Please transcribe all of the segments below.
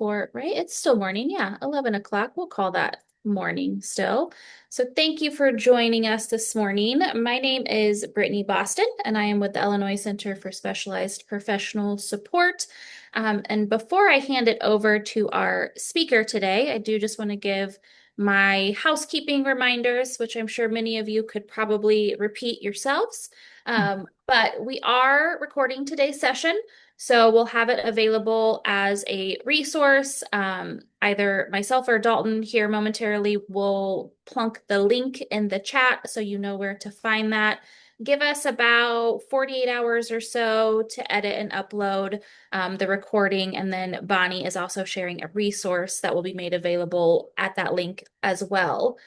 for, right? It's still morning. Yeah, 11 o'clock. We'll call that morning still. So thank you for joining us this morning. My name is Brittany Boston, and I am with the Illinois Center for Specialized Professional Support. And before I hand it over to our speaker today, I do just want to give my housekeeping reminders, which I'm sure many of you could probably repeat yourselves. But we are recording today's session. So we'll have it available as a resource. Either myself or Dalton here momentarily will plunk the link in the chat so you know where to find that. Give us about 48 hours or so to edit and upload the recording. And then Bonnie is also sharing a resource that will be made available at that link as well.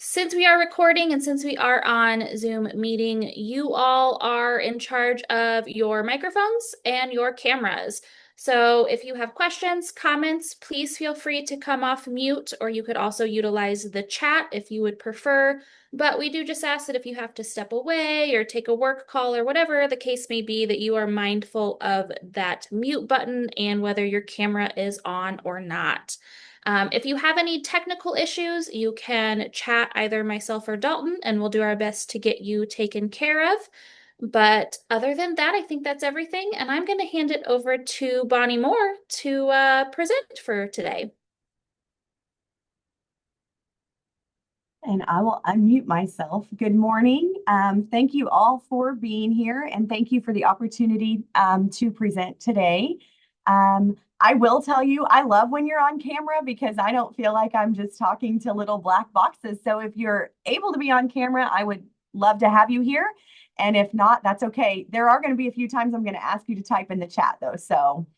Since we are recording and since we are on Zoom meeting, you all are in charge of your microphones and your cameras. So if you have questions, comments, please feel free to come off mute, or you could also utilize the chat if you would prefer. But we do just ask that if you have to step away or take a work call or whatever the case may be, that you are mindful of that mute button and whether your camera is on or not. If you have any technical issues, you can chat either myself or Dalton, and we'll do our best to get you taken care of. But other than that, I think that's everything. And I'm going to hand it over to Bonnie Moore to present for today. And I will unmute myself. Good morning. Thank you all for being here, and thank you for the opportunity to present today. I will tell you, I love when you're on camera because I don't feel like I'm just talking to little black boxes. So if you're able to be on camera, I would love to have you here. And if not, that's okay. There are going to be a few times I'm going to ask you to type in the chat though. So,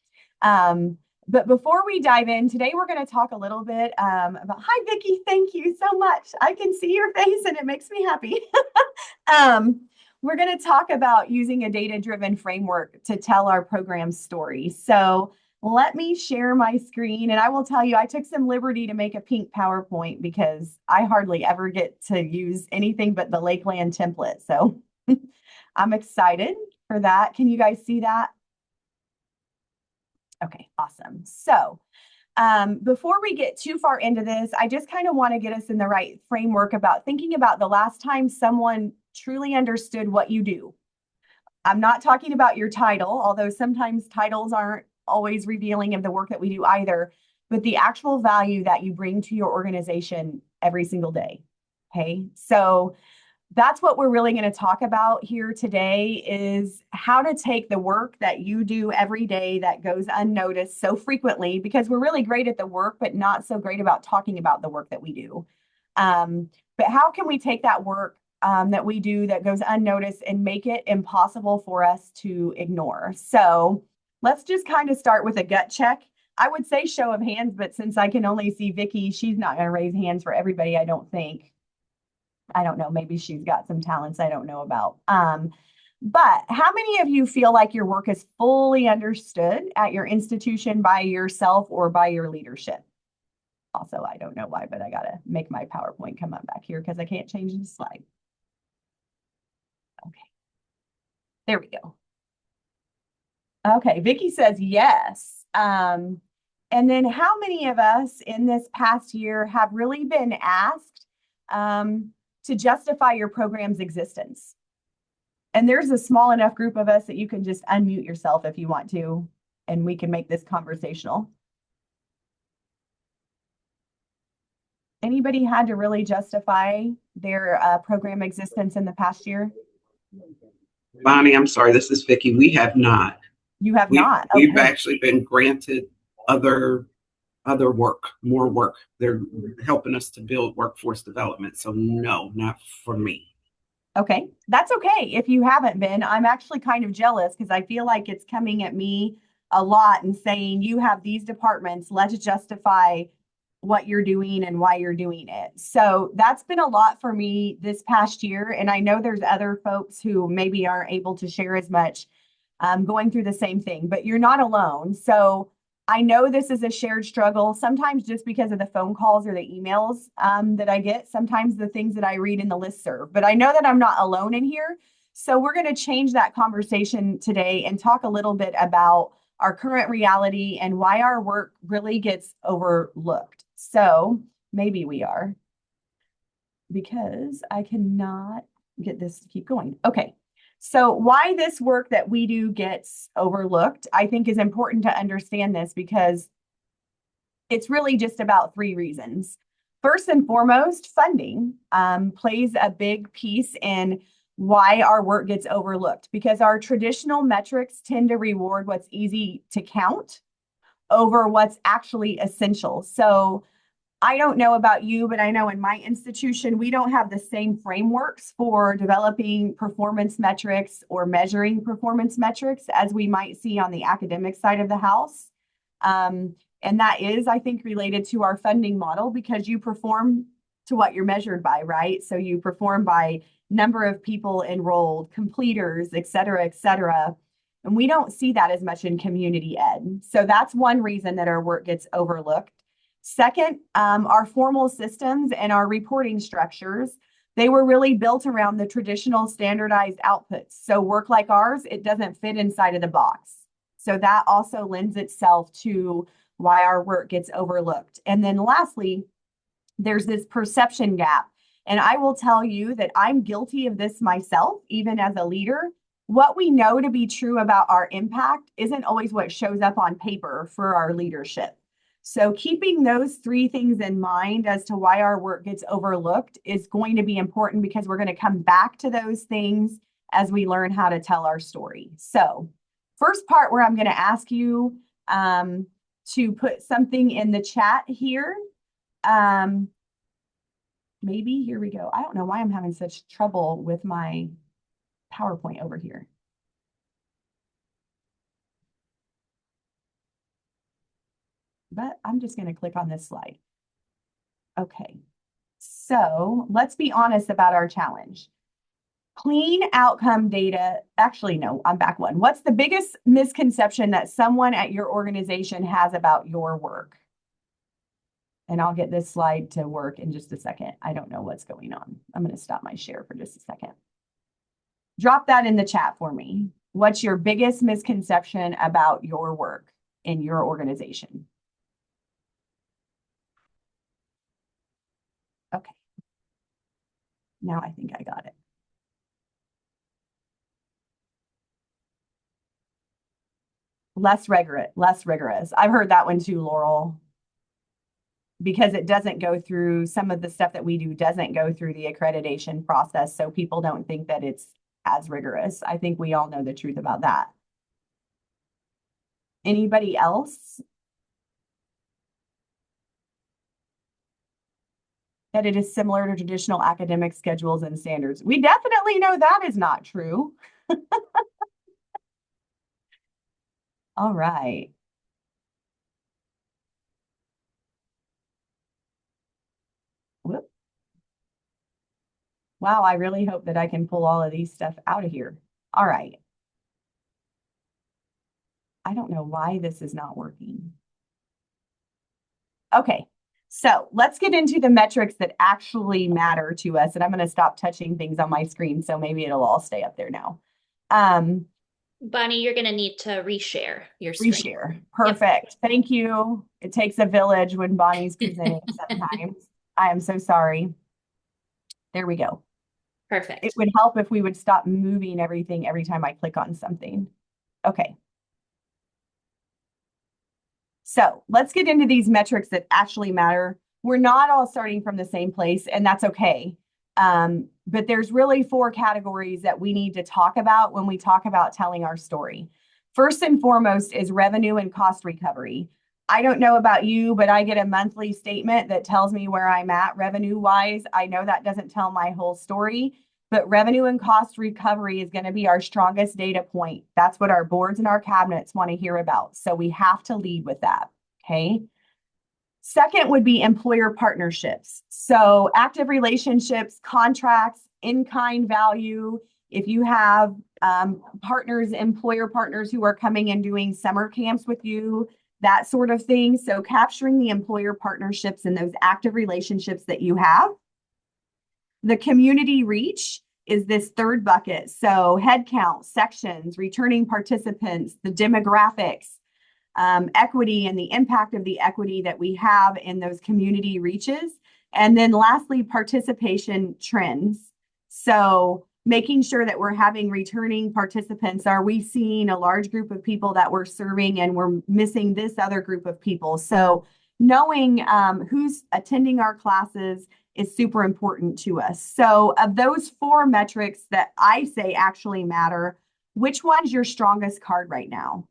but before we dive in, today we're going to talk a little bit about, hi, Vicki, thank you so much. I can see your face and it makes me happy. We're going to talk about using a data-driven framework to tell our program story. So let me share my screen, and I will tell you, I took some liberty to make a pink PowerPoint because I hardly ever get to use anything but the Lakeland template. So I'm excited for that. Can you guys see that? Okay, awesome. So before we get too far into this, I just kind of want to get us in the right framework about thinking about the last time someone truly understood what you do. I'm not talking about your title, although sometimes titles aren't always revealing of the work that we do either, but the actual value that you bring to your organization every single day. Okay, so that's what we're really going to talk about here today is how to take the work that you do every day that goes unnoticed so frequently, because we're really great at the work, but not so great about talking about the work that we do. But how can we take that work that we do that goes unnoticed and make it impossible for us to ignore? So let's just kind of start with a gut check. I would say show of hands, but since I can only see Vicki, she's not going to raise hands for everybody, I don't think. I don't know, maybe she's got some talents I don't know about. But how many of you feel like your work is fully understood at your institution by yourself or by your leadership? Also, I don't know why, but I got to make my PowerPoint come up back here because I can't change the slide. Okay, there we go. Okay, Vicki says yes. And then how many of us in this past year have really been asked to justify your program's existence? And there's a small enough group of us that you can just unmute yourself if you want to, and we can make this conversational. Anybody had to really justify their program existence in the past year? Bonnie, I'm sorry, this is Vicki. We have not. You have not? Okay. We've actually been granted other work, more work. They're helping us to build workforce development. So no, not for me. Okay, that's okay. If you haven't been, I'm actually kind of jealous because I feel like it's coming at me a lot and saying you have these departments, let's justify what you're doing and why you're doing it. So that's been a lot for me this past year. And I know there's other folks who maybe aren't able to share as much going through the same thing, but you're not alone. So I know this is a shared struggle, sometimes just because of the phone calls or the emails that I get, sometimes the things that I read in the listserv, but I know that I'm not alone in here. So we're going to change that conversation today and talk a little bit about our current reality, and why our work really gets overlooked. So maybe we are, because I cannot get this to keep going. Okay. So why this work that we do gets overlooked, I think is important to understand this, because it's really just about three reasons. First and foremost, funding plays a big piece in why our work gets overlooked, because our traditional metrics tend to reward what's easy to count over what's actually essential. So I don't know about you, but I know in my institution, we don't have the same frameworks for developing performance metrics or measuring performance metrics as we might see on the academic side of the house. And that is, I think, related to our funding model, because you perform to what you're measured by, right? So you perform by number of people enrolled, completers, et cetera, et cetera. And we don't see that as much in community ed. So that's one reason that our work gets overlooked. Second, our formal systems and our reporting structures, they were really built around the traditional standardized outputs. So work like ours, it doesn't fit inside of the box. So that also lends itself to why our work gets overlooked. And then lastly, there's this perception gap. And I will tell you that I'm guilty of this myself, even as a leader. What we know to be true about our impact isn't always what shows up on paper for our leadership. So keeping those three things in mind as to why our work gets overlooked is going to be important, because we're going to come back to those things as we learn how to tell our story. So first part, where I'm going to ask you to put something in the chat here. Maybe, here we go. I don't know why I'm having such trouble with my PowerPoint over here. But I'm just going to click on this slide. Okay, so let's be honest about our challenge. Clean outcome data. Actually, no, I'm back one. What's the biggest misconception that someone at your organization has about your work? And I'll get this slide to work in just a second. I don't know what's going on. I'm going to stop my share for just a second. Drop that in the chat for me. What's your biggest misconception about your work in your organization? Okay. Now I think I got it. Less rigorous. I've heard that one too, Laurel. Because it doesn't go through, some of the stuff that we do doesn't go through the accreditation process, so people don't think that it's as rigorous. I think we all know the truth about that. Anybody else? That it is similar to traditional academic schedules and standards. We definitely know that is not true. All right. Whoop. Wow, I really hope that I can pull all of these stuff out of here. All right. I don't know why this is not working. Okay, so let's get into the metrics that actually matter to us. And I'm going to stop touching things on my screen, so maybe it'll all stay up there now. Bonnie, you're going to need to reshare your screen. Reshare. Perfect. Yep. Thank you. It takes a village when Bonnie's presenting sometimes. I am so sorry. There we go. Perfect. It would help if we would stop moving everything every time I click on something. Okay. So let's get into these metrics that actually matter. We're not all starting from the same place, and that's okay. But there's really four categories that we need to talk about when we talk about telling our story. First and foremost is revenue and cost recovery. I don't know about you, but I get a monthly statement that tells me where I'm at revenue-wise. I know that doesn't tell my whole story, but revenue and cost recovery is going to be our strongest data point. That's what our boards and our cabinets want to hear about. So we have to lead with that, okay? Second would be employer partnerships. So active relationships, contracts, in-kind value. If you have partners, employer partners who are coming and doing summer camps with you, that sort of thing. So capturing the employer partnerships and those active relationships that you have. The community reach is this third bucket. So headcount, sections, returning participants, the demographics. equity and the impact of the equity that we have in those community reaches. And then lastly, participation trends. So making sure that we're having returning participants. Are we seeing a large group of people that we're serving and we're missing this other group of people? So knowing who's attending our classes is super important to us. So of those 4 metrics that I say actually matter, which one's your strongest card right now?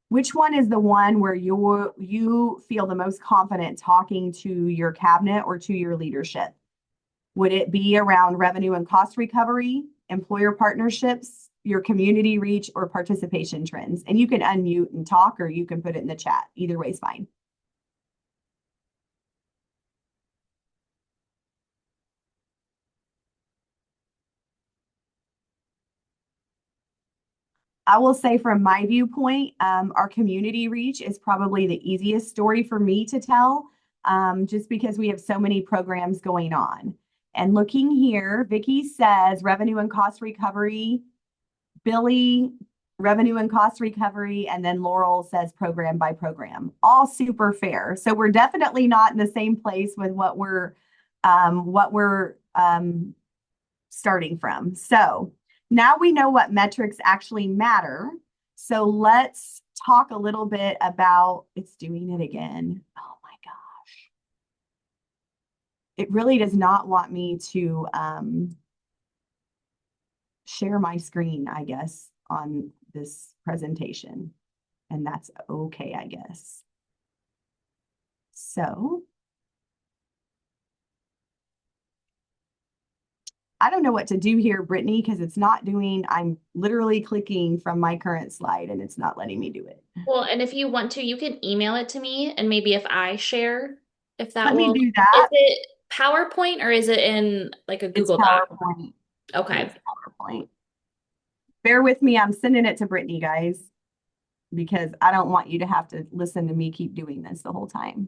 Which one is the one where you feel the most confident talking to your cabinet or to your leadership? Would it be around revenue and cost recovery, employer partnerships, your community reach, or participation trends? And you can unmute and talk, or you can put it in the chat. Either way is fine. I will say from my viewpoint, our community reach is probably the easiest story for me to tell, just because we have so many programs going on. And looking here, Vicki says revenue and cost recovery, Billy, revenue and cost recovery, and then Laurel says program by program. All super fair. So we're definitely not in the same place with what we're starting from. So now we know what metrics actually matter. So let's talk a little bit about, it's doing it again. Oh my gosh. It really does not want me to share my screen, I guess, on this presentation. And that's okay, I guess. So I don't know what to do here, Brittany, because it's not doing, I'm literally clicking from my current slide and it's not letting me do it. Well, and if you want to, you can email it to me, and maybe if I share, if that Let me will, do is that. it PowerPoint or is it in like a It's Google Doc? PowerPoint. Okay. It's PowerPoint. Bear with me. I'm sending it to Brittany, guys, because I don't want you to have to listen to me keep doing this the whole time.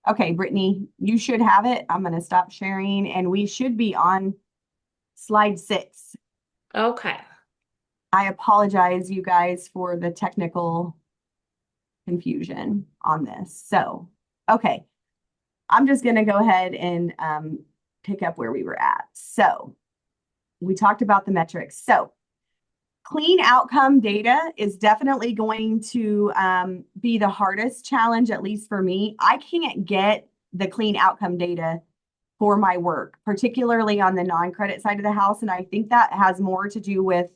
Okay, Brittany, you should have it. I'm going to stop sharing, and we should be on slide 6. Okay. I apologize, you guys, for the technical confusion on this. So, okay, I'm just going to go ahead and pick up where we were at. So, we talked about the metrics. So, clean outcome data is definitely going to be the hardest challenge, at least for me. I can't get the clean outcome data for my work, particularly on the non-credit side of the house. And I think that has more to do with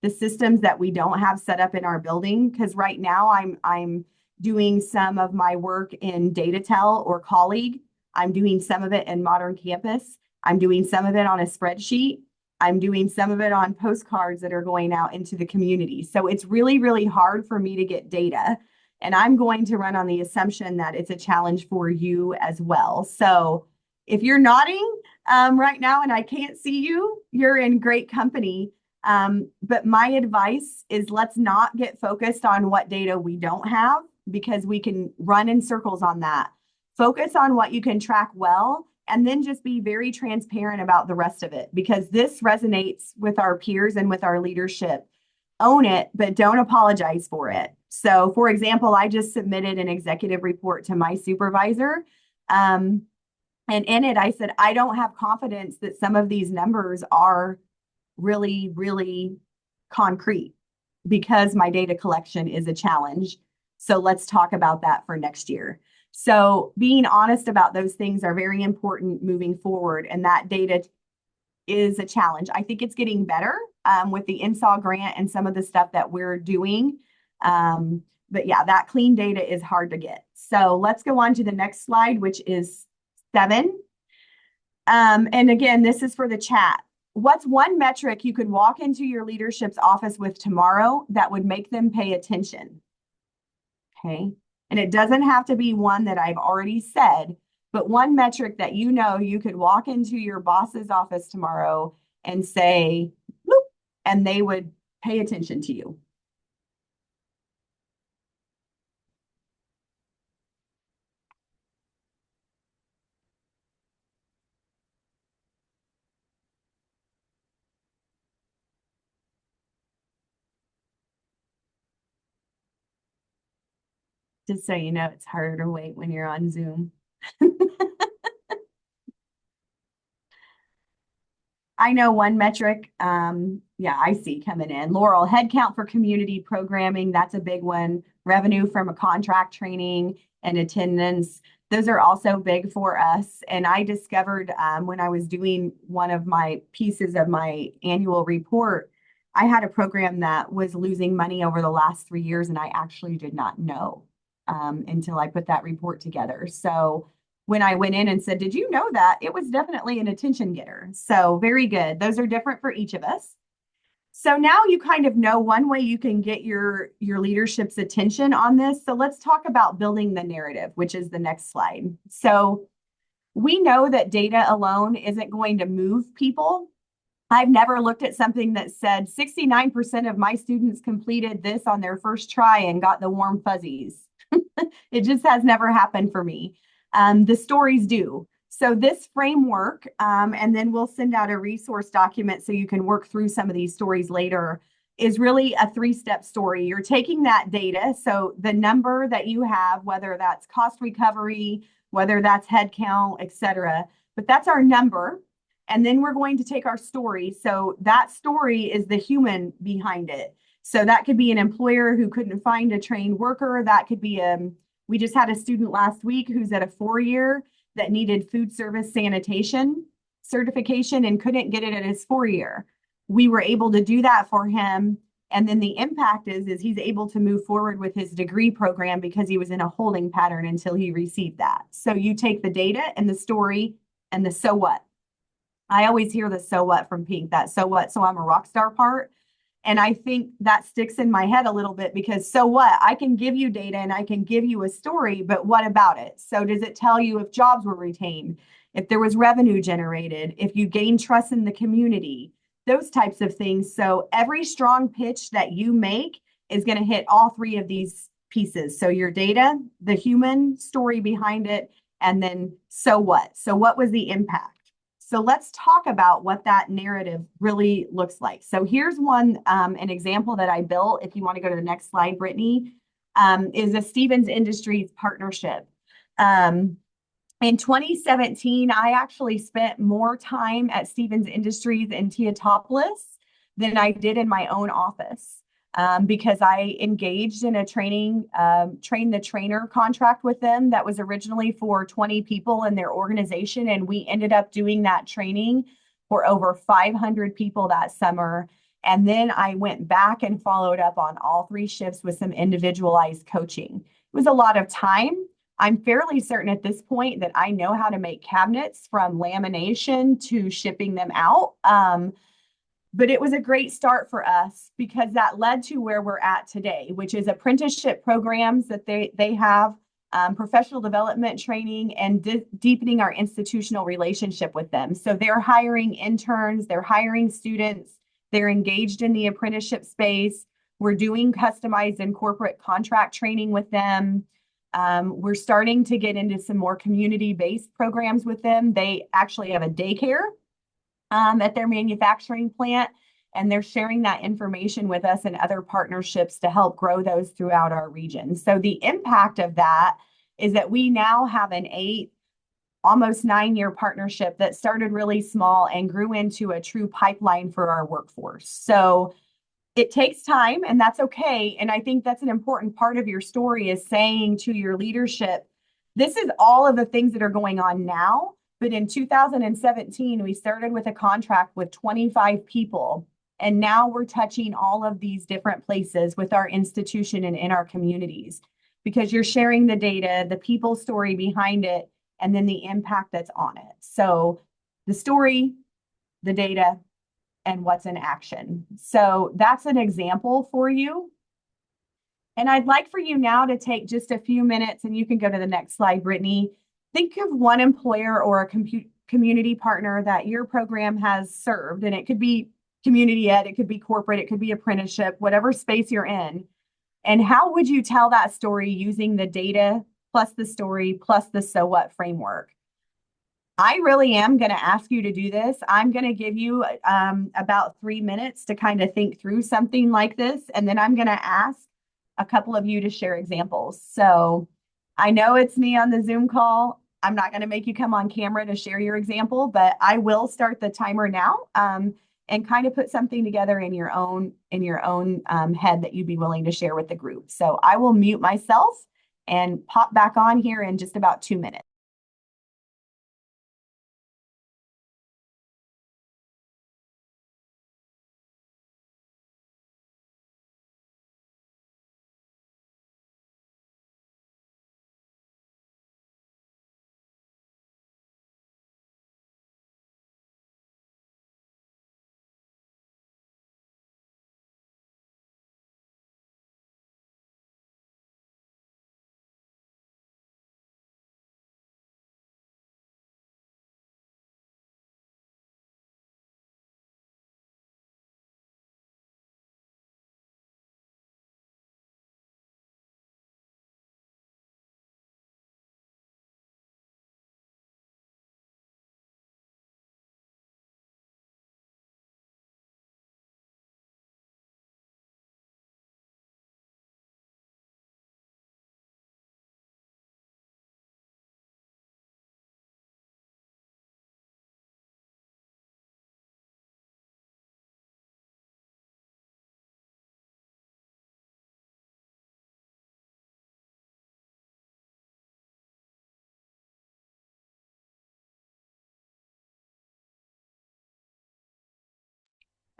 the systems that we don't have set up in our building. Because right now I'm doing some of my work in DataTel or Colleague. I'm doing some of it in Modern Campus. I'm doing some of it on a spreadsheet. I'm doing some of it on postcards that are going out into the community. So it's really, really hard for me to get data. And I'm going to run on the assumption that it's a challenge for you as well. So if you're nodding right now and I can't see you, you're in great company. But my advice is let's not get focused on what data we don't have, because we can run in circles on that. Focus on what you can track well, and then just be very transparent about the rest of it, because this resonates with our peers and with our leadership. Own it, but don't apologize for it. So, for example, I just submitted an executive report to my supervisor. And in it, I said, I don't have confidence that some of these numbers are really, really concrete, because my data collection is a challenge. So let's talk about that for next year. So being honest about those things are very important moving forward. And that data is a challenge. I think it's getting better with the NSAW grant and some of the stuff that we're doing. But yeah, that clean data is hard to get. So let's go on to the next slide, which is 7. And again, this is for the chat. What's one metric you could walk into your leadership's office with tomorrow that would make them pay attention? Okay. And it doesn't have to be one that I've already said, but one metric that you could walk into your boss's office tomorrow and say, whoop, and they would pay attention to you. Just so you know, it's harder to wait when you're on Zoom. I know one metric, yeah, I see coming in. Laurel, headcount for community programming, that's a big one. Revenue from a contract training and attendance. Those are also big for us. And I discovered when I was doing one of my pieces of my annual report, I had a program that was losing money over the last 3 years, and I actually did not know until I put that report together. So when I went in and said, did you know that? It was definitely an attention getter. So very good. Those are different for each of us. So now you kind of know one way you can get your leadership's attention on this. So let's talk about building the narrative, which is the next slide. So we know that data alone isn't going to move people. I've never looked at something that said 69% of my students completed this on their first try and got the warm fuzzies. It just has never happened for me. The stories do. So this framework, and then we'll send out a resource document so you can work through some of these stories later, is really a 3-step story. You're taking that data, so the number that you have, whether that's cost recovery, whether that's headcount, et cetera, but that's our number. And then we're going to take our story. So that story is the human behind it. So that could be an employer who couldn't find a trained worker. That could be we just had a student last week who's at a 4-year that needed food service sanitation certification and couldn't get it at his 4-year. We were able to do that for him. And then the impact is he's able to move forward with his degree program because he was in a holding pattern until he received that. So you take the data and the story and the so what. I always hear the so what from Pink, that so what, so I'm a rock star part. And I think that sticks in my head a little bit because so what? I can give you data and I can give you a story, but what about it? So does it tell you if jobs were retained, if there was revenue generated, if you gain trust in the community, those types of things. So every strong pitch that you make is going to hit all 3 of these pieces. So your data, the human story behind it, and then so what? So what was the impact? So let's talk about what that narrative really looks like. So here's an example that I built. If you want to go to the next slide, Brittany, is a Stevens Industries partnership. In 2017, I actually spent more time at Stevens Industries in Teotopolis than I did in my own office. Because I engaged in a train the trainer contract with them that was originally for 20 people in their organization. And we ended up doing that training for over 500 people that summer. And then I went back and followed up on all 3 shifts with some individualized coaching. It was a lot of time. I'm fairly certain at this point that I know how to make cabinets from lamination to shipping them out. But it was a great start for us because that led to where we're at today, which is apprenticeship programs that they have, professional development training, and deepening our institutional relationship with them. So they're hiring interns, they're hiring students, they're engaged in the apprenticeship space. We're doing customized and corporate contract training with them. We're starting to get into some more community-based programs with them. They actually have a daycare at their manufacturing plant, and they're sharing that information with us and other partnerships to help grow those throughout our region. So the impact of that is that we now have an 8, almost 9-year partnership that started really small and grew into a true pipeline for our workforce. So it takes time, and that's okay. And I think that's an important part of your story, is saying to your leadership, this is all of the things that are going on now. But in 2017, we started with a contract with 25 people. And now we're touching all of these different places with our institution and in our communities, because you're sharing the data, the people story behind it, and then the impact that's on it. So the story, the data, and what's in action. So that's an example for you. And I'd like for you now to take just a few minutes, and you can go to the next slide, Brittany. Think of one employer or a community partner that your program has served, and it could be community ed, it could be corporate, it could be apprenticeship, whatever space you're in. And how would you tell that story using the data plus the story plus the so what framework? I really am going to ask you to do this. I'm going to give you about 3 minutes to kind of think through something like this, and then I'm going to ask a couple of you to share examples. So I know it's me on the Zoom call. I'm not going to make you come on camera to share your example, but I will start the timer now, and kind of put something together in your own head that you'd be willing to share with the group. So I will mute myself and pop back on here in just about 2 minutes.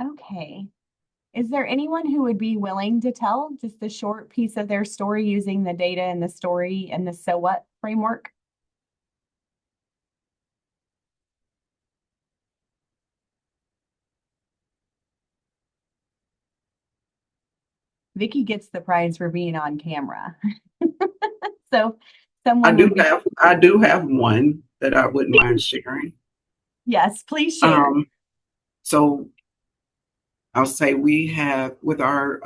Okay. Is there anyone who would be willing to tell just a short piece of their story using the data and the story and the so what framework? Vicky gets the prize for being on camera. So I someone do would be, have I do have one that I wouldn't mind sharing. yes, please share. Um, so I'll say we have with our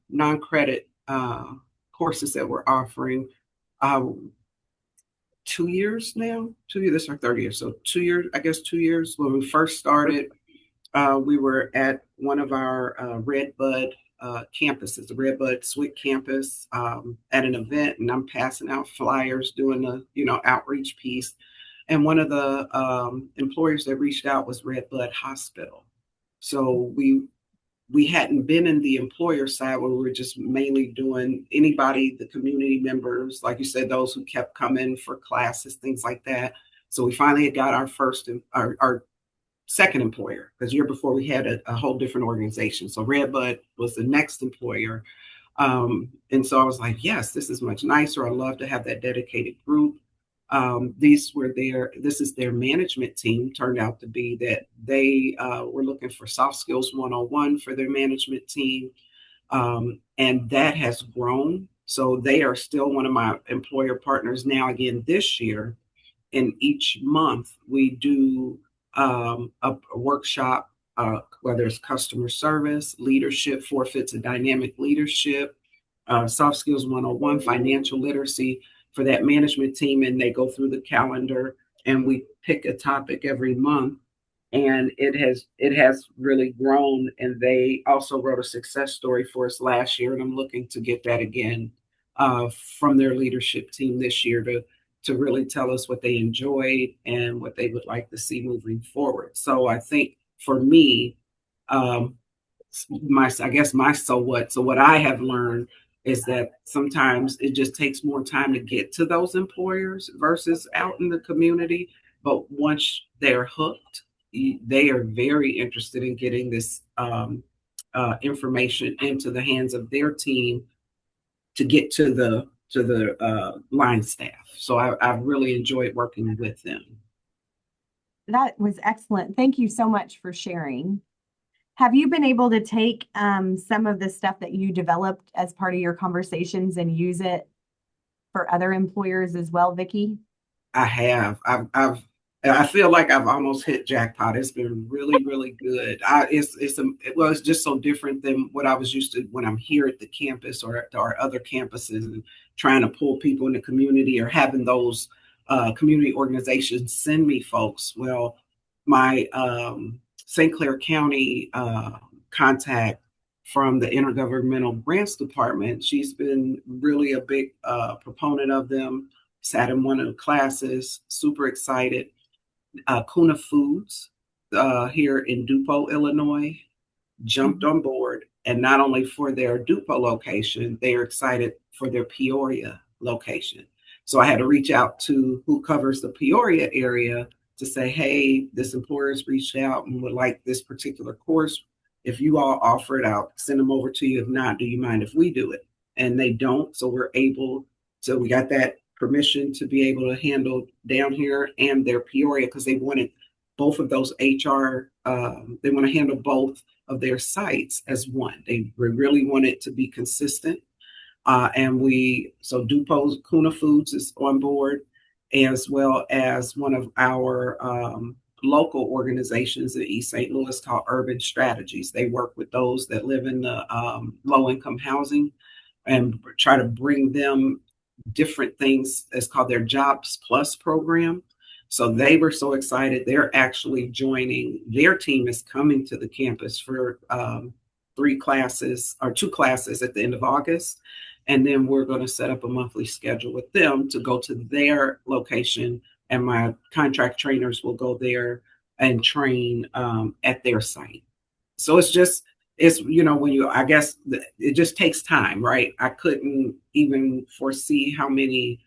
non-credit courses that we're offering, uh, 2 years now. 2 years, this is our third year. So 2 years, I guess 2 years when we first started, we were at one of our Red Bud campuses, the Red Bud Swick campus, at an event, and I'm passing out flyers, doing the outreach piece. And one of the employers that reached out was Red Bud Hospital. So we hadn't been in the employer side where we were just mainly doing anybody, the community members, like you said, those who kept coming for classes, things like that. So we finally got our first, our second employer, because year before we had a whole different organization. So Redbud was the next employer. And so I was like, yes, this is much nicer. I love to have that dedicated group. This is their management team. Turned out to be that they were looking for soft skills 101 for their management team. And that has grown. So they are still one of my employer partners now again this year. And each month we do a workshop, whether it's customer service, leadership, forfeit to dynamic leadership, soft skills 101, financial literacy for that management team. And they go through the calendar and we pick a topic every month. And it has really grown. And they also wrote a success story for us last year. And I'm looking to get that again from their leadership team this year to really tell us what they enjoyed and what they would like to see moving forward. So I think for me, um, I guess my so what I have learned is that sometimes it just takes more time to get to those employers versus out in the community. But once they're hooked, they are very interested in getting this information into the hands of their team to get to the line staff. So I've really enjoyed working with them. That was excellent. Thank you so much for sharing. Have you been able to take some of the stuff that you developed as part of your conversations and use it for other employers as well, Vicki? I have. I feel like I've almost hit jackpot. It's been really, really good. It's just so different than what I was used to when I'm here at the campus or at our other campuses and trying to pull people in the community or having those community organizations send me folks. Well, my St. Clair County contact from the Intergovernmental Grants Department. She's been really a big proponent of them. Sat in one of the classes, super excited. Kuna Foods here in Dupo, Illinois, jumped on board. And not only for their Dupo location, they are excited for their Peoria location. So I had to reach out to who covers the Peoria area to say, hey, this employer has reached out and would like this particular course. If you all offer it, I'll send them over to you. If not, do you mind if we do it? And they don't. So we're able to, we got that permission to be able to handle down here and their Peoria because they wanted both of those HR, they want to handle both of their sites as one. They really want it to be consistent. So Dupo's Kuna Foods is on board, as well as one of our local organizations in East St. Louis called Urban Strategies. They work with those that live in the low-income housing and try to bring them different things. It's called their Jobs Plus program. So they were so excited. They're actually joining. Their team is coming to the campus for 2 classes at the end of August. And then we're going to set up a monthly schedule with them to go to their location. And my contract trainers will go there and train at their site. So I guess it just takes time, right? I couldn't even foresee how many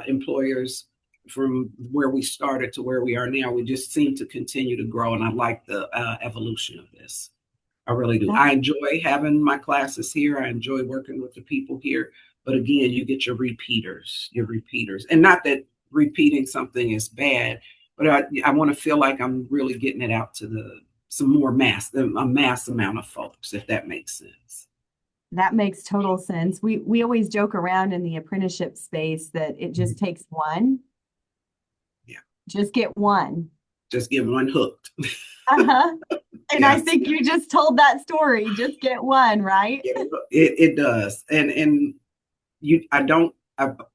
employers from where we started to where we are now. We just seem to continue to grow. And I like the evolution of this. I really do. I enjoy having my classes here. I enjoy working with the people here. But again, you get your repeaters. And not that repeating something is bad, but I want to feel like I'm really getting it out to a mass amount of folks, if that makes sense. That makes total sense. We always joke around in the apprenticeship space that it just takes one. Yeah. Just get one. Just get one hooked. Uh-huh. And Yes. I think you just told that story. Just get one, right? It does. And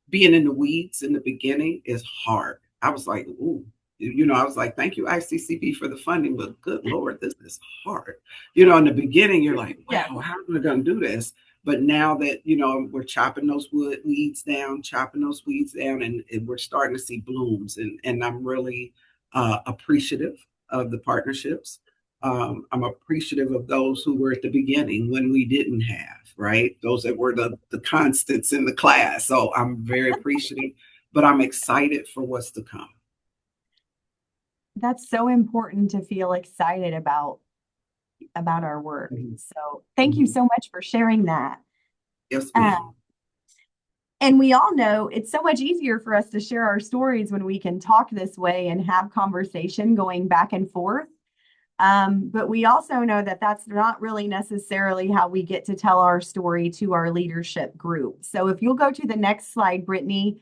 being in the weeds in the beginning is hard. I was like, ooh, I was like, thank you, ICCP, for the funding, but good Lord, this is hard. In the beginning, you're like, wow, how am I going to do this? But now that, we're chopping those weeds down, and we're starting to see blooms. And I'm really appreciative of the partnerships. I'm appreciative of those who were at the beginning when we didn't have, right? Those that were the constants in the class. So I'm very appreciative, but I'm excited for what's to come. That's so important to feel excited about our work. So thank you so much for sharing that. Yes, ma'am. And we all know it's so much easier for us to share our stories when we can talk this way and have conversation going back and forth. But we also know that that's not really necessarily how we get to tell our story to our leadership group. So if you'll go to the next slide, Brittany,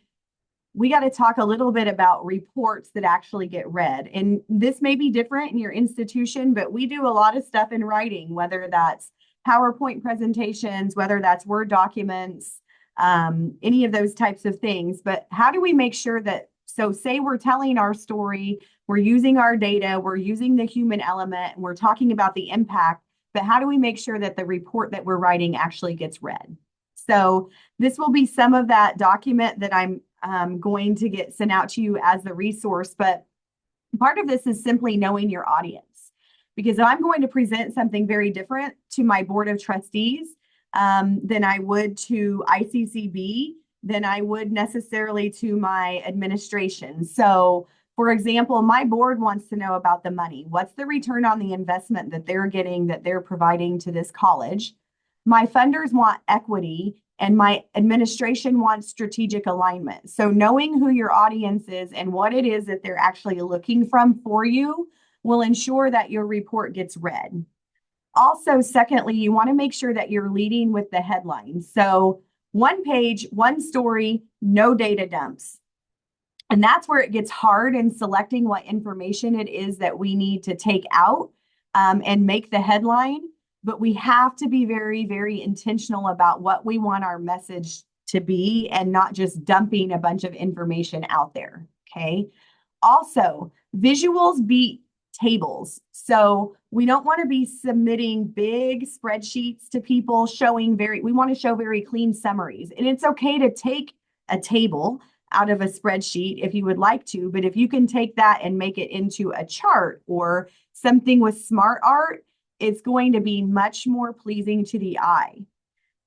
we got to talk a little bit about reports that actually get read. And this may be different in your institution, but we do a lot of stuff in writing, whether that's PowerPoint presentations, whether that's Word documents, any of those types of things. But how do we make sure that, so say we're telling our story, we're using our data, we're using the human element, and we're talking about the impact, but how do we make sure that the report that we're writing actually gets read? So this will be some of that document that I'm going to get sent out to you as the resource, but part of this is simply knowing your audience. Because if I'm going to present something very different to my board of trustees than I would to ICCB, than I would necessarily to my administration. So, for example, my board wants to know about the money. What's the return on the investment that they're getting, that they're providing to this college? My funders want equity, and my administration wants strategic alignment. So knowing who your audience is and what it is that they're actually looking from for you will ensure that your report gets read. Also, secondly, you want to make sure that you're leading with the headlines. So 1 page, 1 story, no data dumps. And that's where it gets hard in selecting what information it is that we need to take out and make the headline. But we have to be very, very intentional about what we want our message to be and not just dumping a bunch of information out there. Okay. Also, visuals beat tables. So we don't want to be submitting big spreadsheets to people showing we want to show very clean summaries. And it's okay to take a table out of a spreadsheet if you would like to, but if you can take that and make it into a chart or something with smart art, it's going to be much more pleasing to the eye.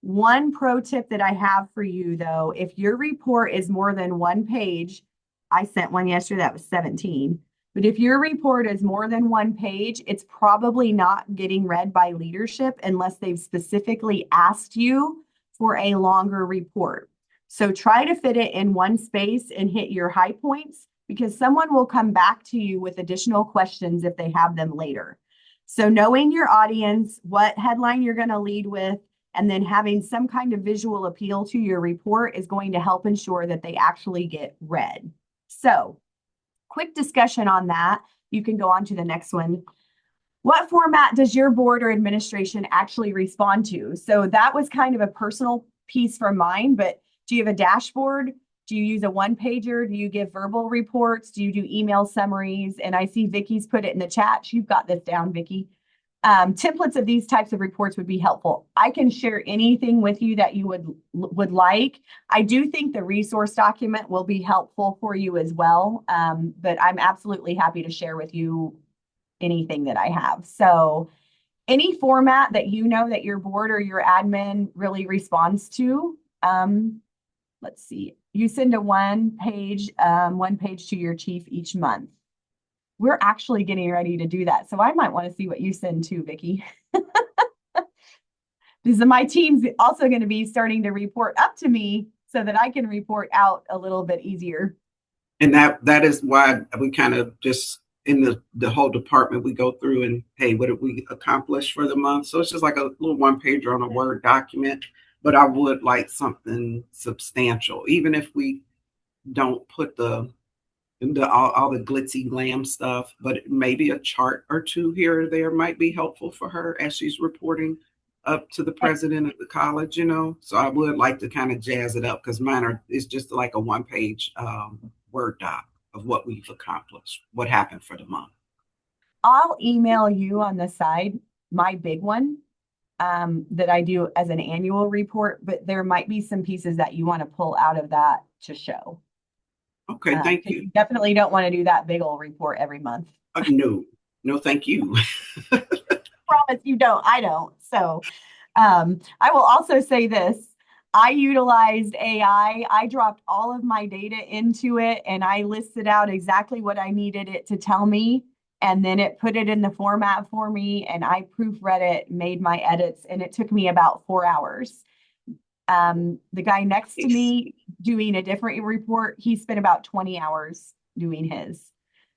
One pro tip that I have for you though, if your report is more than one page, I sent one yesterday that was 17. But if your report is more than one page, it's probably not getting read by leadership unless they've specifically asked you for a longer report. So try to fit it in one space and hit your high points because someone will come back to you with additional questions if they have them later. So knowing your audience, what headline you're going to lead with, and then having some kind of visual appeal to your report is going to help ensure that they actually get read. So quick discussion on that. You can go on to the next one. What format does your board or administration actually respond to? So that was kind of a personal piece for mine, but do you have a dashboard? Do you use a one-pager? Do you give verbal reports? Do you do email summaries? And I see Vicky's put it in the chat. You've got this down, Vicky. Templates of these types of reports would be helpful. I can share anything with you that you would like. I do think the resource document will be helpful for you as well, but I'm absolutely happy to share with you anything that I have. So any format that you know that your board or your admin really responds to, let's see, you send a one page to your chief each month. We're actually getting ready to do that. So I might want to see what you send too, Vicki. Because my team's also going to be starting to report up to me so that I can report out a little bit easier. And that is why we kind of just in the whole department, we go through and, hey, what did we accomplish for the month? So it's just like a little one pager on a Word document, but I would like something substantial, even if we don't put all the glitzy glam stuff, but maybe a chart or two here or there might be helpful for her as she's reporting up to the president of the college, So I would like to kind of jazz it up because mine is just like a one page Word doc of what we've accomplished, what happened for the month. I'll email you on the side my big one that I do as an annual report, but there might be some pieces that you want to pull out of that to show. Okay, thank you. You definitely don't want to do that big old report every month. No, thank you. Promise you don't. I don't. So I will also say this. I utilized AI. I dropped all of my data into it and I listed out exactly what I needed it to tell me. And then it put it in the format for me and I proofread it, made my edits, and it took me about 4 hours. The guy next to me doing a different report, he spent about 20 hours doing his.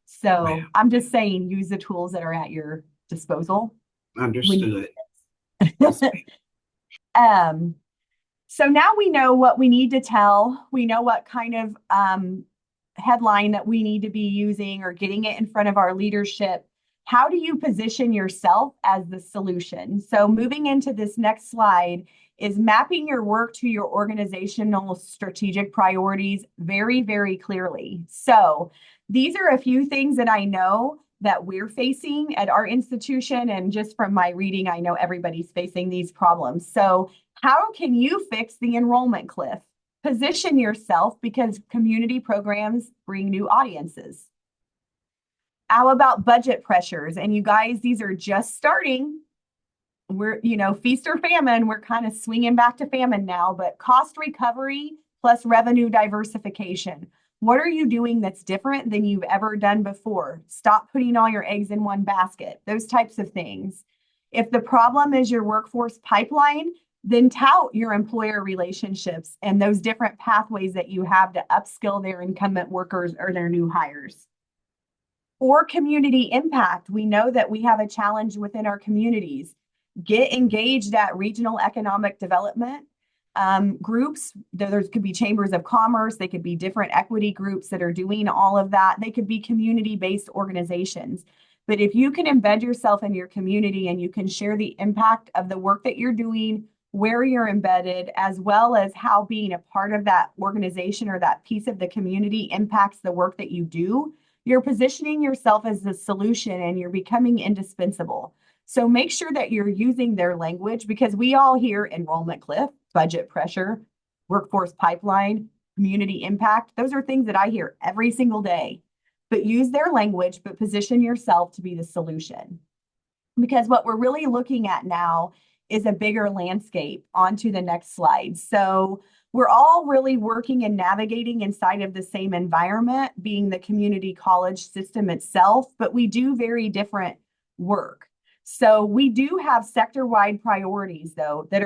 So wow. I'm just saying, use the tools that are at your disposal. Understood. So now we know what we need to tell. We know what kind of headline that we need to be using or getting it in front of our leadership. How do you position yourself as the solution? So moving into this next slide is mapping your work to your organizational strategic priorities very, very clearly. So these are a few things that I know that we're facing at our institution. And just from my reading, I know everybody's facing these problems. So how can you fix the enrollment cliff? Position yourself because community programs bring new audiences. How about budget pressures? And you guys, these are just starting. We're, feast or famine, we're kind of swinging back to famine now, but cost recovery plus revenue diversification. What are you doing that's different than you've ever done before? Stop putting all your eggs in one basket, those types of things. If the problem is your workforce pipeline, then tout your employer relationships and those different pathways that you have to upskill their incumbent workers or their new hires. Or community impact. We know that we have a challenge within our communities. Get engaged at regional economic development groups. There could be chambers of commerce. They could be different equity groups that are doing all of that. They could be community-based organizations. But if you can embed yourself in your community and you can share the impact of the work that you're doing, where you're embedded, as well as how being a part of that organization or that piece of the community impacts the work that you do, You're positioning yourself as the solution and you're becoming indispensable. So make sure that you're using their language, because we all hear enrollment cliff, budget pressure, workforce pipeline, community impact. Those are things that I hear every single day. But use their language, but position yourself to be the solution. Because what we're really looking at now is a bigger landscape. Onto the next slide. So we're all really working and navigating inside of the same environment, being the community college system itself, but we do very different work. So we do have sector-wide priorities, though, that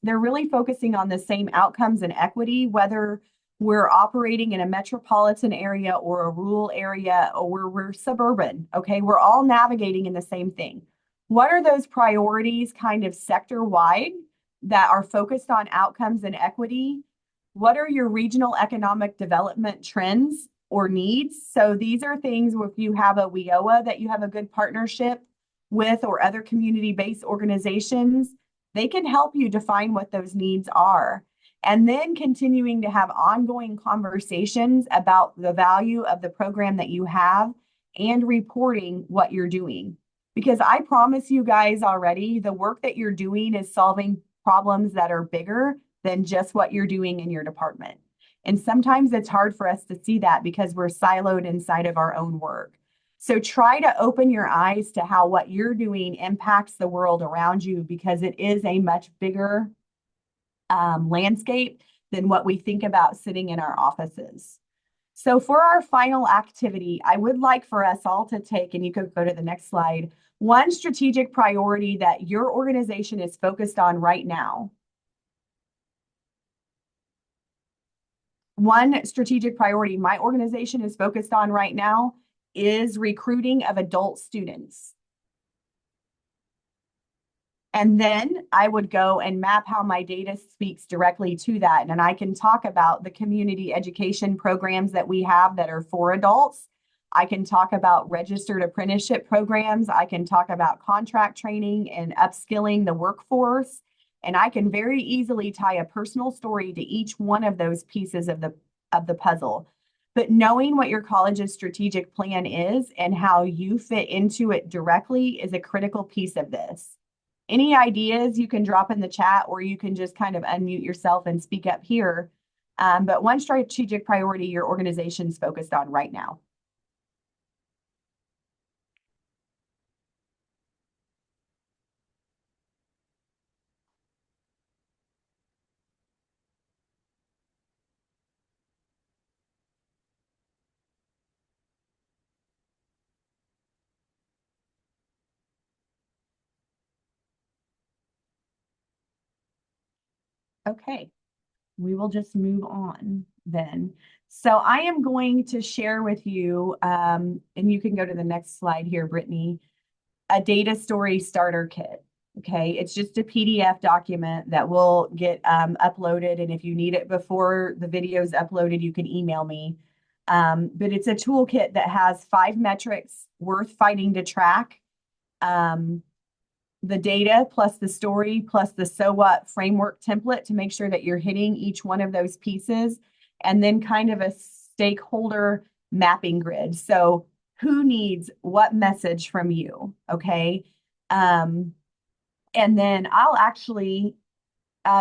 they're really focusing on the same outcomes and equity, whether we're operating in a metropolitan area or a rural area, or we're suburban. Okay, we're all navigating in the same thing. What are those priorities kind of sector-wide that are focused on outcomes and equity? What are your regional economic development trends or needs? So these are things, if you have a WIOA that you have a good partnership with, or other community-based organizations, they can help you define what those needs are. And then continuing to have ongoing conversations about the value of the program that you have and reporting what you're doing. Because I promise you guys already, the work that you're doing is solving problems that are bigger than just what you're doing in your department. And sometimes it's hard for us to see that because we're siloed inside of our own work. So try to open your eyes to how what you're doing impacts the world around you, because it is a much bigger landscape than what we think about sitting in our offices. So for our final activity, I would like for us all to take, and you could go to the next slide, one strategic priority that your organization is focused on right now. One strategic priority my organization is focused on right now is recruiting of adult students. And then I would go and map how my data speaks directly to that. And I can talk about the community education programs that we have that are for adults. I can talk about registered apprenticeship programs. I can talk about contract training and upskilling the workforce. And I can very easily tie a personal story to each one of those pieces of the puzzle. But knowing what your college's strategic plan is and how you fit into it directly is a critical piece of this. Any ideas you can drop in the chat, or you can just kind of unmute yourself and speak up here. But one strategic priority your organization's focused on right now. Okay, we will just move on then. So I am going to share with you, and you can go to the next slide here, Brittany, a data story starter kit. Okay, it's just a PDF document that will get uploaded. And if you need it before the video is uploaded, you can email me. But it's a toolkit that has 5 metrics worth fighting to track. The data plus the story plus the so what framework template to make sure that you're hitting each one of those pieces, and then kind of a stakeholder mapping grid. So who needs what message from you? Okay. And then I'll actually,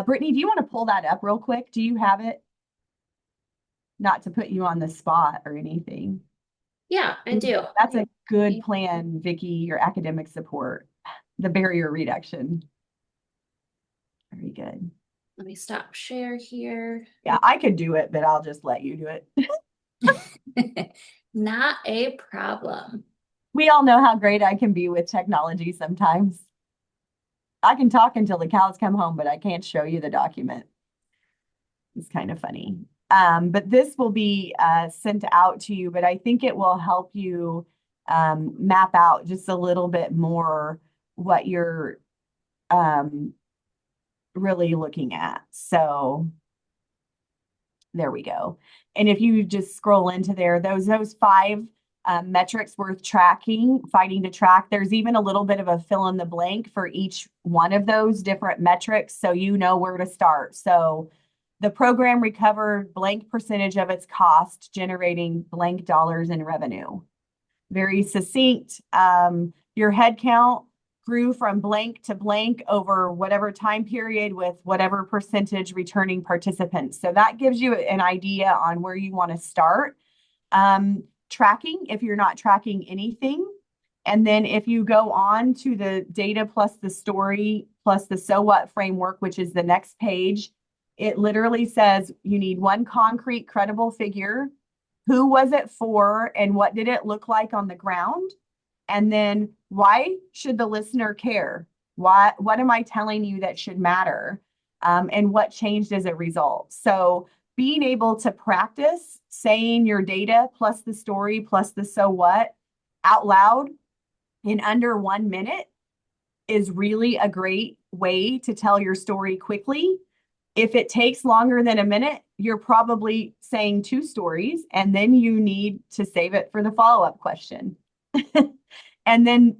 Brittany, do you want to pull that up real quick? Do you have it? Not to put you on the spot or anything. Yeah, I do. That's a good plan, Vicki, your academic support. The barrier reduction. Very good. Let me stop share here. Yeah, I could do it, but I'll just let you do it. Not a problem. We all know how great I can be with technology sometimes. I can talk until the cows come home, but I can't show you the document. It's kind of funny. But this will be sent out to you, but I think it will help you map out just a little bit more what you're really looking at. So there we go. And if you just scroll into there, those 5 metrics worth tracking, fighting to track, there's even a little bit of a fill in the blank for each one of those different metrics, so you know where to start. So The program recovered blank percentage of its cost, generating blank dollars in revenue. Very succinct. Your head count grew from blank to blank over whatever time period with whatever percentage returning participants. So that gives you an idea on where you want to start. Tracking, if you're not tracking anything. And then if you go on to the data plus the story plus the so what framework, which is the next page, it literally says you need one concrete, credible figure. Who was it for and what did it look like on the ground? And then why should the listener care? What am I telling you that should matter? And what changed as a result? So being able to practice saying your data plus the story plus the so what out loud in under 1 minute is really a great way to tell your story quickly. If it takes longer than a minute, you're probably saying two stories, and then you need to save it for the follow-up question. And then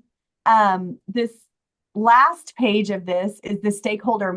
this last page of this is the stakeholder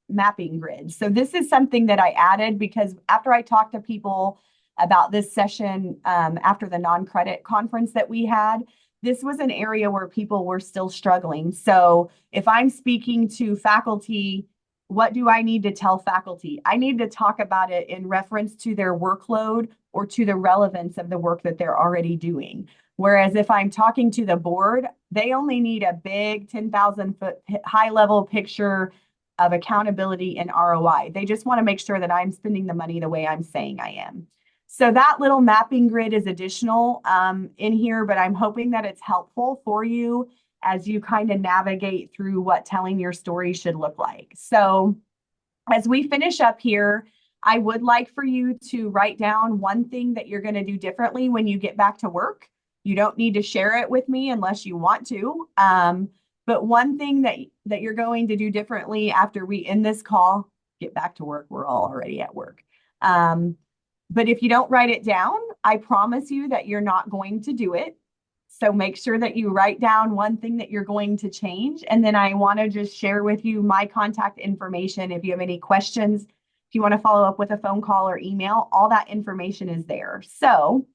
mapping grid. So this is something that I added because after I talked to people about this session after the Noncredit conference that we had, this was an area where people were still struggling. So if I'm speaking to faculty, what do I need to tell faculty? I need to talk about it in reference to their workload or to the relevance of the work that they're already doing. Whereas if I'm talking to the board, they only need a big 10,000 foot high level picture of accountability and ROI. They just want to make sure that I'm spending the money the way I'm saying I am. So that little mapping grid is additional in here, but I'm hoping that it's helpful for you as you kind of navigate through what telling your story should look like. So as we finish up here, I would like for you to write down one thing that you're going to do differently when you get back to work. You don't need to share it with me unless you want to. But one thing that you're going to do differently after we end this call, get back to work. We're all already at work. But if you don't write it down, I promise you that you're not going to do it. So make sure that you write down one thing that you're going to change. And then I want to just share with you my contact information. If you have any questions, if you want to follow up with a phone call or email, all that information is there. So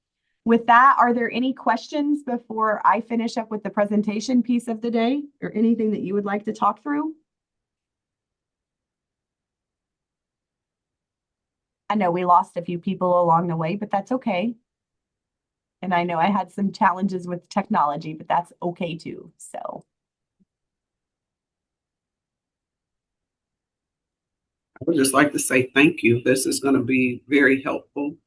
with that, are there any questions before I finish up with the presentation piece of the day or anything that you would like to talk through? I know we lost a few people along the way, but that's okay. And I know I had some challenges with technology, but that's okay too. So I would just like to say thank you. This is going to be very helpful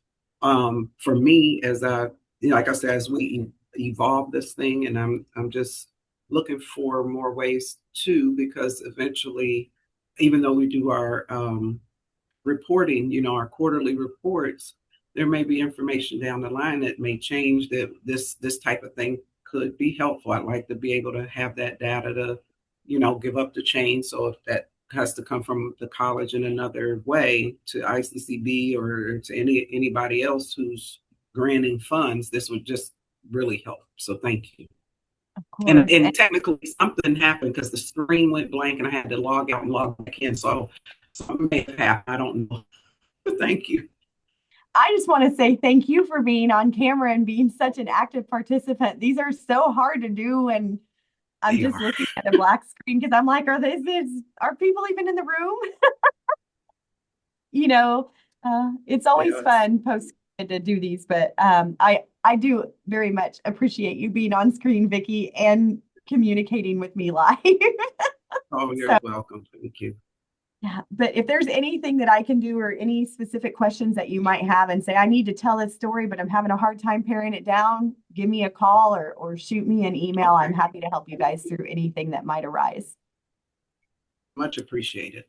for me as like I said, as we evolve this thing, and I'm just looking for more ways too, because eventually, even though we do our reporting, our quarterly reports, there may be information down the line that may change that this type of thing could be helpful. I'd like to be able to have that data to, give up the chain. So if that has to come from the college in another way to ICCB or to anybody else who's granting funds, this would just really help. So thank you. of And, course. and technically something happened because the screen went blank and I had to log out and log back in. So something may have happened. I don't know. But thank you. I just want to say thank you for being on camera and being such an active participant. These are so hard to do. And I'm They just are. looking at a black screen because I'm like, are people even in the room? you know, it's always Yes. fun post to do these, but I do very much appreciate you being on screen, Vicki, and communicating with me live. Oh, So you're welcome. Thank you. yeah, but if there's anything that I can do or any specific questions that you might have and say, I need to tell this story, but I'm having a hard time paring it down, give me a call or shoot me an email. I'm Okay. happy to help you guys through anything that might arise. Much appreciated.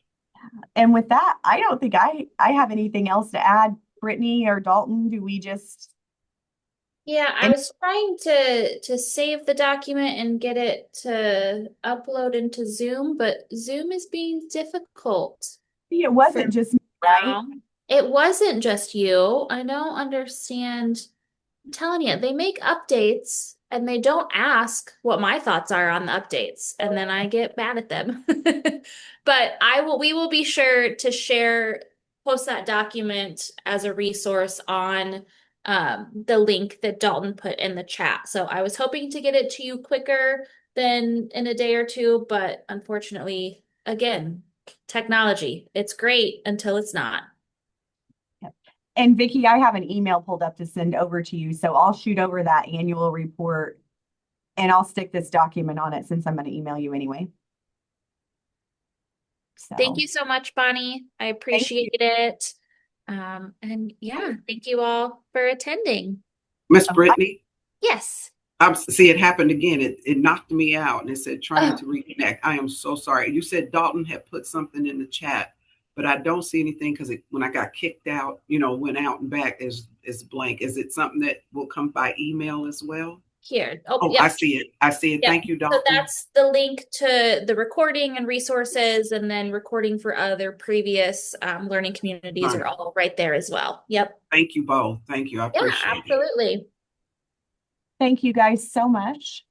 And with that, I don't think I have anything else to add. Brittany or Dalton, do we just Yeah, I and was trying to save the document and get it to upload into Zoom, but Zoom is being difficult it for wasn't just me, right? now. It wasn't just you. I don't understand. I'm telling you, they make updates and they don't ask what my thoughts are on the updates, and then I get mad at them. But we will be sure to share post that document as a resource on the link that Dalton put in the chat. So I was hoping to get it to you quicker than in a day or two, but unfortunately, again, technology, it's great until it's not. Yep. And Vicki, I have an email pulled up to send over to you. So I'll shoot over that annual report and I'll stick this document on it since I'm going to email you anyway. Thank So you so much, Bonnie. I thank you. appreciate it. And yeah, thank you all for attending. Miss Oh, Brittany. Yes. See, it happened again. It knocked me out and it said trying Oh, to reconnect. I am so sorry. You said Dalton had put something in the chat, but I don't see anything because when I got kicked out, went out and back is blank. Is it something that will come by email as well? here. Oh, Oh, I yep. see it. I see it. Yep. Thank you, So Dalton. that's the link to the recording and resources, and then recording for other previous learning communities are all right there as well. Yep. Thank you both. Thank you. I Yeah, appreciate it. absolutely. thank you guys so much.